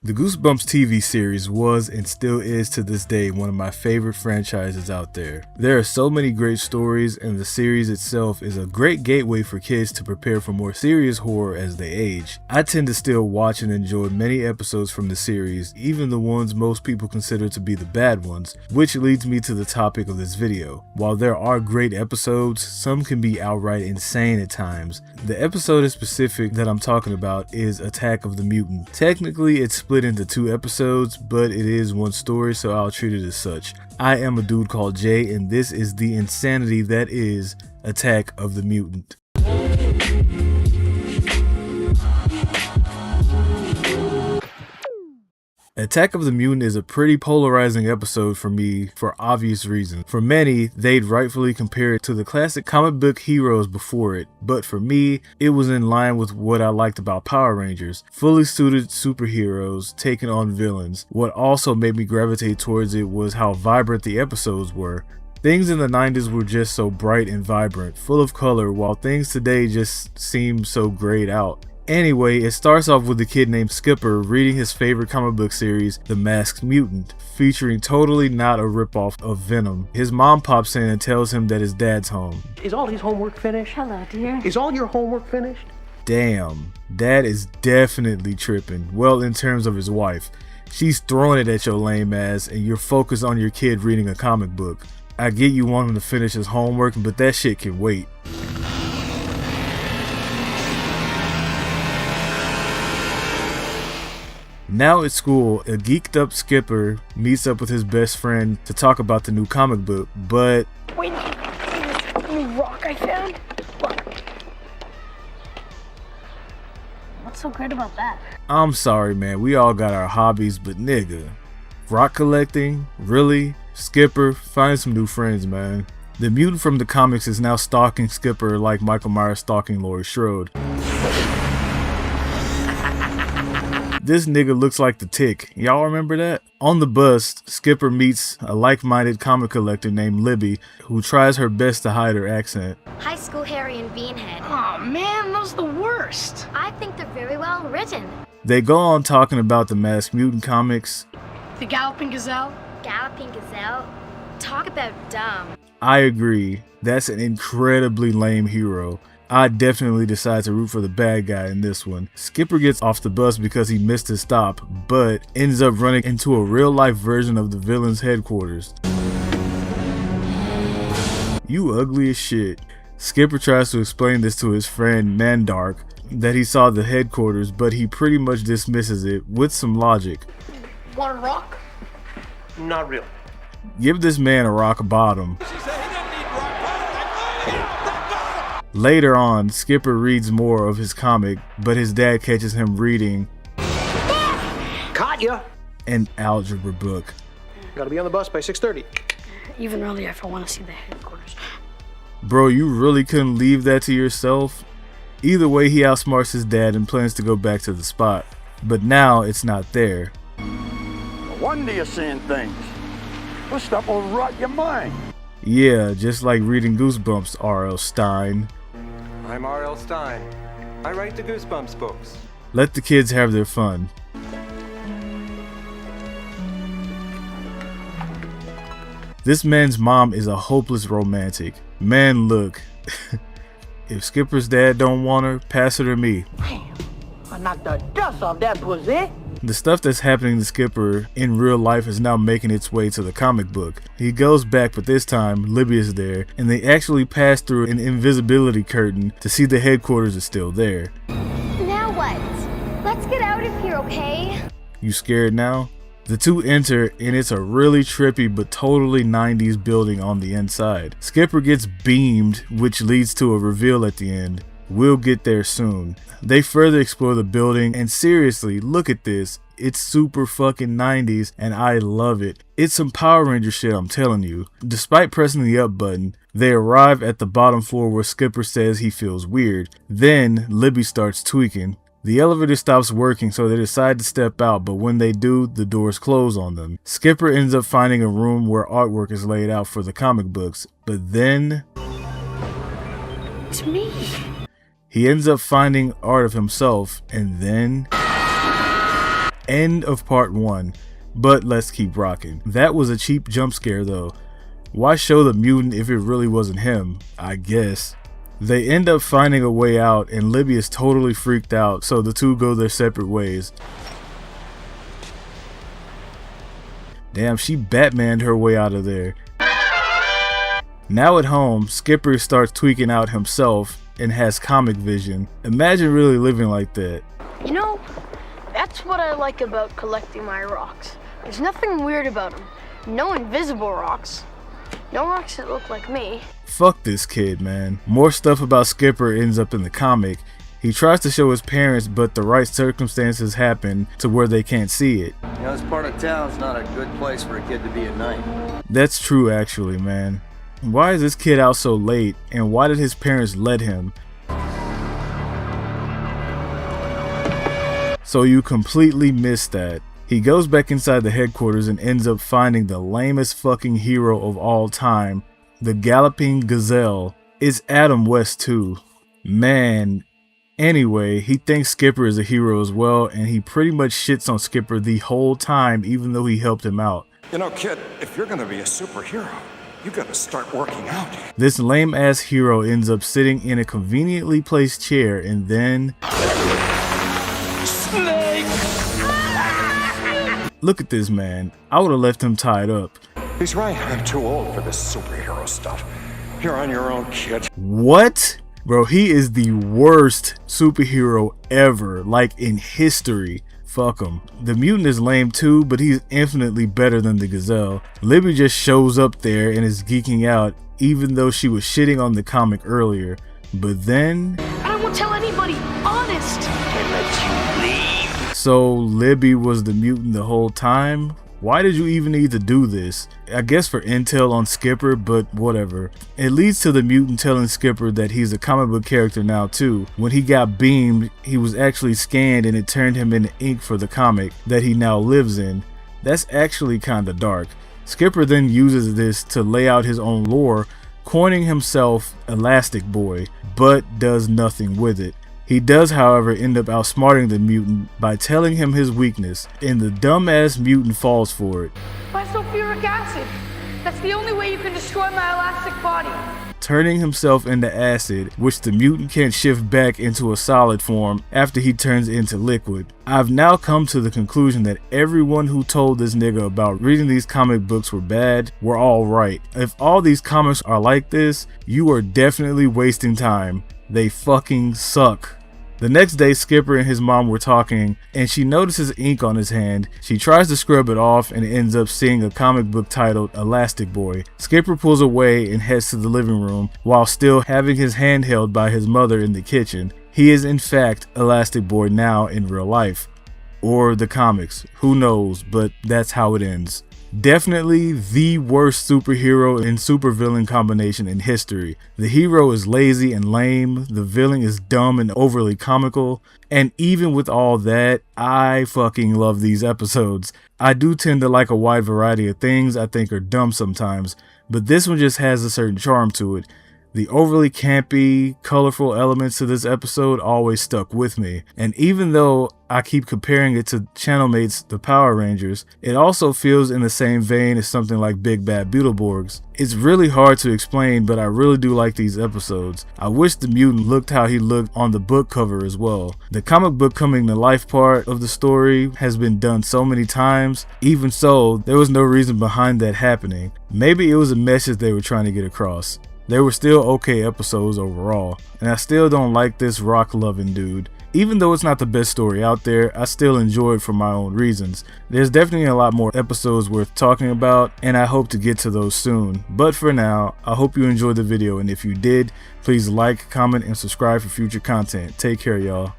The Goosebumps TV series was and still is to this day one of my favorite franchises out there. There are so many great stories, and the series itself is a great gateway for kids to prepare for more serious horror as they age. I tend to still watch and enjoy many episodes from the series, even the ones most people consider to be the bad ones, which leads me to the topic of this video. While there are great episodes, some can be outright insane at times. The episode in specific that I'm talking about is Attack of the Mutant. Technically, it's split into 2 episodes, but it is one story, so I'll treat it as such. I am a dude called Jay, and this is the insanity that is Attack of the Mutant. Attack of the Mutant is a pretty polarizing episode for me for obvious reasons. For many, they'd rightfully compare it to the classic comic book heroes before it, but for me, it was in line with what I liked about Power Rangers, fully suited superheroes taking on villains. What also made me gravitate towards it was how vibrant the episodes were. Things in the 90s were just so bright and vibrant, full of color, while things today just seem so grayed out. Anyway, it starts off with a kid named Skipper reading his favorite comic book series, The Masked Mutant, featuring totally not a ripoff of Venom. His mom pops in and tells him that his dad's home. Is all his homework finished? Hello, dear. Is all your homework finished? Damn, dad is definitely tripping. Well, in terms of his wife. She's throwing it at your lame ass and you're focused on your kid reading a comic book. I get you want him to finish his homework, but that shit can wait. Now at school, a geeked up Skipper meets up with his best friend to talk about the new comic book, but... Wait, new rock I found? Look. What's so great about that? I'm sorry, man, we all got our hobbies, but nigga, rock collecting? Really? Skipper, find some new friends, man. The mutant from the comics is now stalking Skipper like Michael Myers stalking Laurie Strode. This nigga looks like the Tick. Y'all remember that? On the bus, Skipper meets a like-minded comic collector named Libby, who tries her best to hide her accent. High School Harry and Beanhead. Aw, man, those are the worst. I think they're very well written. They go on talking about the Masked Mutant comics. The Galloping Gazelle? Galloping Gazelle. Talk about dumb. I agree. That's an incredibly lame hero. I definitely decide to root for the bad guy in this one. Skipper gets off the bus because he missed his stop, but ends up running into a real-life version of the villain's headquarters. You ugly as shit. Skipper tries to explain this to his friend Mandark, that he saw the headquarters, but he pretty much dismisses it with some logic. Want a rock? Not really. Give this man a rock bottom. Later on, Skipper reads more of his comic, but his dad catches him reading Caught ya! an algebra book. Gotta be on the bus by 6:30. Even earlier if I want to see the headquarters. Bro, you really couldn't leave that to yourself? Either way, he outsmarts his dad and plans to go back to the spot. But now it's not there. No wonder you're seeing things. This stuff will rot your mind. Yeah, just like reading Goosebumps, R.L. Stein. I'm R.L. Stein. I write the Goosebumps books. Let the kids have their fun. This man's mom is a hopeless romantic. Man, look. If Skipper's dad don't want her, pass her to me. I knocked the dust off that pussy. The stuff that's happening to Skipper in real life is now making its way to the comic book. He goes back, but this time Libby is there, and they actually pass through an invisibility curtain to see the headquarters is still there. Now what? Let's get out of here, okay? You scared now? The two enter, and it's a really trippy but totally 90s building on the inside. Skipper gets beamed, which leads to a reveal at the end. We'll get there soon. They further explore the building, and seriously, look at this. It's super fucking 90s, and I love it. It's some Power Ranger shit, I'm telling you. Despite pressing the up button, they arrive at the bottom floor where Skipper says he feels weird. Then, Libby starts tweaking. The elevator stops working, so they decide to step out, but when they do, the doors close on them. Skipper ends up finding a room where artwork is laid out for the comic books, but then... It's me. He ends up finding art of himself, and then... End of part 1. But let's keep rocking. That was a cheap jump scare though. Why show the mutant if it really wasn't him? I guess. They end up finding a way out and Libby is totally freaked out, so the two go their separate ways. Damn, she Batmaned her way out of there. Now at home, Skipper starts tweaking out himself and has comic vision. Imagine really living like that. You know, that's what I like about collecting my rocks. There's nothing weird about them. No invisible rocks. No rocks that look like me. Fuck this kid, man. More stuff about Skipper ends up in the comic. He tries to show his parents, but the right circumstances happen to where they can't see it. You know, this part of town's not a good place for a kid to be at night. That's true actually, man. Why is this kid out so late, and why did his parents let him? So you completely missed that. He goes back inside the headquarters and ends up finding the lamest fucking hero of all time, the Galloping Gazelle. It's Adam West too. Man. Anyway, he thinks Skipper is a hero as well, and he pretty much shits on Skipper the whole time even though he helped him out. You know, kid, if you're gonna be a superhero, you gotta start working out. This lame ass hero ends up sitting in a conveniently placed chair and then... Snake! Look at this man. I would have left him tied up. He's right, I'm too old for this superhero stuff. You're on your own, kid. What? Bro, he is the worst superhero ever, like in history. Fuck him. The mutant is lame too, but he's infinitely better than the Gazelle. Libby just shows up there and is geeking out, even though she was shitting on the comic earlier. But then... I won't tell anybody, honest! Can't let you leave. So Libby was the mutant the whole time? Why did you even need to do this? I guess for intel on Skipper, but whatever. It leads to the mutant telling Skipper that he's a comic book character now too. When he got beamed, he was actually scanned and it turned him into ink for the comic that he now lives in. That's actually kinda dark. Skipper then uses this to lay out his own lore, coining himself Elastic Boy, but does nothing with it. He does, however, end up outsmarting the mutant by telling him his weakness, and the dumbass mutant falls for it. My sulfuric acid. That's the only way you can destroy my elastic body. Turning himself into acid, which the mutant can't shift back into a solid form after he turns into liquid. I've now come to the conclusion that everyone who told this nigga about reading these comic books were bad were all right. If all these comics are like this, you are definitely wasting time. They fucking suck. The next day, Skipper and his mom were talking, and she notices ink on his hand. She tries to scrub it off and ends up seeing a comic book titled Elastic Boy. Skipper pulls away and heads to the living room while still having his hand held by his mother in the kitchen. He is in fact Elastic Boy now in real life. Or the comics. Who knows, but that's how it ends. Definitely the worst superhero and supervillain combination in history. The hero is lazy and lame, the villain is dumb and overly comical, and even with all that, I fucking love these episodes. I do tend to like a wide variety of things I think are dumb sometimes, but this one just has a certain charm to it. The overly campy, colorful elements to this episode always stuck with me, and even though I keep comparing it to Channel Mate's The Power Rangers, it also feels in the same vein as something like Big Bad Beetleborgs. It's really hard to explain, but I really do like these episodes. I wish the mutant looked how he looked on the book cover as well. The comic book coming to life part of the story has been done so many times. Even so, there was no reason behind that happening. Maybe it was a message they were trying to get across. They were still okay episodes overall, and I still don't like this rock-loving dude. Even though it's not the best story out there, I still enjoy it for my own reasons. There's definitely a lot more episodes worth talking about, and I hope to get to those soon. But for now, I hope you enjoyed the video, and if you did, please like, comment, and subscribe for future content. Take care, y'all.